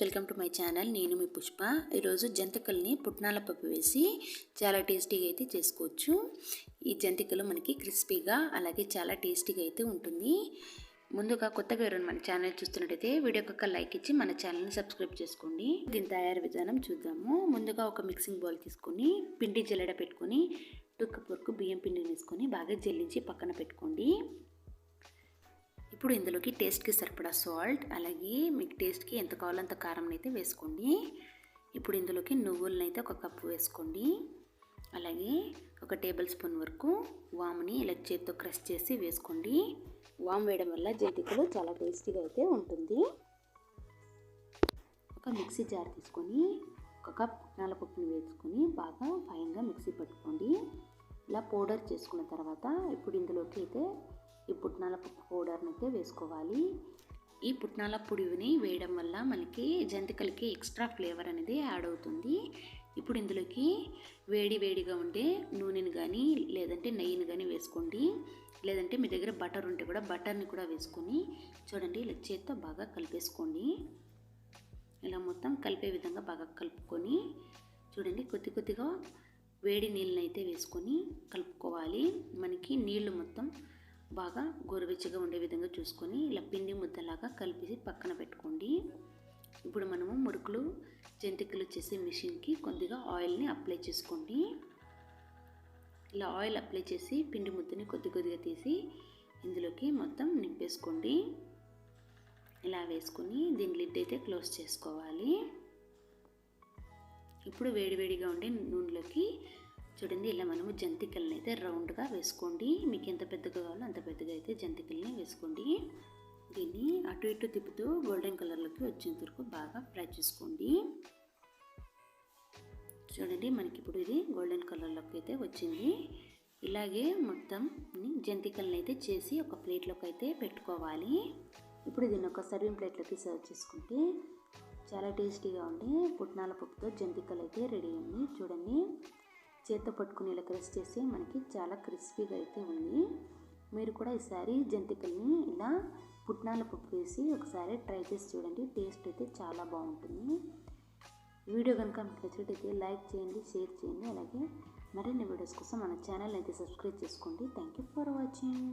Welcome to my channel. నేను మీ పుష్ప. ఈరోజు జంతికల్ని పుట్నాల పప్పు వేసి చాలా టేస్టీగా అయితే చేసుకోవచ్చు. ఈ జంతికలు మనకి క్రిస్పీగా అలాగే చాలా టేస్టీగా అయితే ఉంటుంది. ముందుగా కొత్తగా ఎవరైనా మన ఛానల్ చూస్తున్నట్టయితే వీడియోకి ఒక లైక్ ఇచ్చి మన ఛానల్ని సబ్స్క్రైబ్ చేసుకోండి. దీని తయారీ విధానం చూద్దాము. ముందుగా ఒక మిక్సింగ్ బౌల్ తీసుకొని పిండి జల్లెడ పెట్టుకొని 2 కప్ వరకు బియ్యం పిండిని వేసుకొని బాగా జల్లించి పక్కన పెట్టుకోండి. ఇప్పుడు ఇందులోకి టేస్ట్కి సరిపడా సాల్ట్, అలాగే మీకు టేస్ట్కి ఎంత కావాలో అంత కారం అయితే వేసుకోండి. ఇప్పుడు ఇందులోకి నువ్వులను అయితే 1 కప్పు వేసుకోండి. అలాగే 1 టేబుల్ స్పూన్ వరకు వాముని ఇలా చేతితో క్రష్ చేసి వేసుకోండి. వాము వేయడం వల్ల జంతికలు చాలా టేస్టీగా అయితే ఉంటుంది. ఒక మిక్సీ జార్ తీసుకొని 1 కప్ పుట్నాల పప్పుని వేసుకొని బాగా ఫైన్గా మిక్సీ పట్టుకోండి. ఇలా పౌడర్ చేసుకున్న తర్వాత ఇప్పుడు ఇందులోకి అయితే ఈ పుట్నాల పప్పు పౌడర్ని అయితే వేసుకోవాలి. ఈ పుట్నాల పొడిని వేయడం వల్ల మనకి జంతికలకి ఎక్స్ట్రా ఫ్లేవర్ అనేది యాడ్ అవుతుంది. ఇప్పుడు ఇందులోకి వేడిగా ఉండే నూనెని కానీ లేదంటే నెయ్యిని కానీ వేసుకోండి. లేదంటే మీ దగ్గర బటర్ ఉంటే కూడా బటర్ని కూడా వేసుకొని చూడండి ఇలా చేత్తో బాగా కలిపేసుకోండి. ఇలా మొత్తం కలిపే విధంగా బాగా కలుపుకొని చూడండి కొద్దిగా వేడి నీళ్ళని అయితే వేసుకొని కలుపుకోవాలి. మనకి నీళ్లు మొత్తం బాగా గోరువెచ్చగా ఉండే విధంగా చూసుకొని ఇలా పిండి ముద్దలాగా కలిపి పక్కన పెట్టుకోండి. ఇప్పుడు మనము మురుకులు జంతికలు చేసే మిషన్కి కొద్దిగా ఆయిల్ని అప్లై చేసుకోండి. ఇలా ఆయిల్ అప్లై చేసి పిండి ముద్దని కొద్దిగా తీసి ఇందులోకి మొత్తం నింపేసుకోండి. ఇలా వేసుకొని దీని లిడ్ అయితే క్లోజ్ చేసుకోవాలి. ఇప్పుడు వేడిగా ఉండే నూనెలోకి చూడండి ఇలా మనము జంతికల్ని అయితే రౌండ్గా వేసుకోండి. మీకు ఎంత పెద్దగా కావాలో అంత పెద్దగా అయితే జంతికల్ని వేసుకోండి. దీన్ని అటు ఇటు తిప్పుతూ గోల్డెన్ కలర్లోకి వచ్చేంత వరకు బాగా ఫ్రై చేసుకోండి. చూడండి మనకి ఇప్పుడు ఇది గోల్డెన్ కలర్లోకి అయితే వచ్చింది. ఇలాగే మొత్తం జంతికల్ని అయితే చేసి ఒక ప్లేట్లోకి అయితే పెట్టుకోవాలి. ఇప్పుడు దీన్ని ఒక సర్వింగ్ ప్లేట్లోకి సర్వ్ చేసుకుంటే చాలా టేస్టీగా ఉండే పుట్నాల పప్పుతో జంతికలు అయితే రెడీ అయింది. చూడండి చేత్తో పట్టుకుని ఇలా క్రష్ చేసి మనకి చాలా క్రిస్పీగా అయితే ఉంది. మీరు కూడా ఈసారి జంతికల్ని ఇలా పుట్నాల పప్పు వేసి ఒకసారి ట్రై చేసి చూడండి. టేస్ట్ అయితే చాలా బాగుంటుంది. వీడియో కనుక మీకు నచ్చినట్టయితే లైక్ చేయండి, షేర్ చేయండి. అలాగే మరిన్ని వీడియోస్ కోసం మన ఛానల్ అయితే సబ్స్క్రైబ్ చేసుకోండి. Thank you for watching.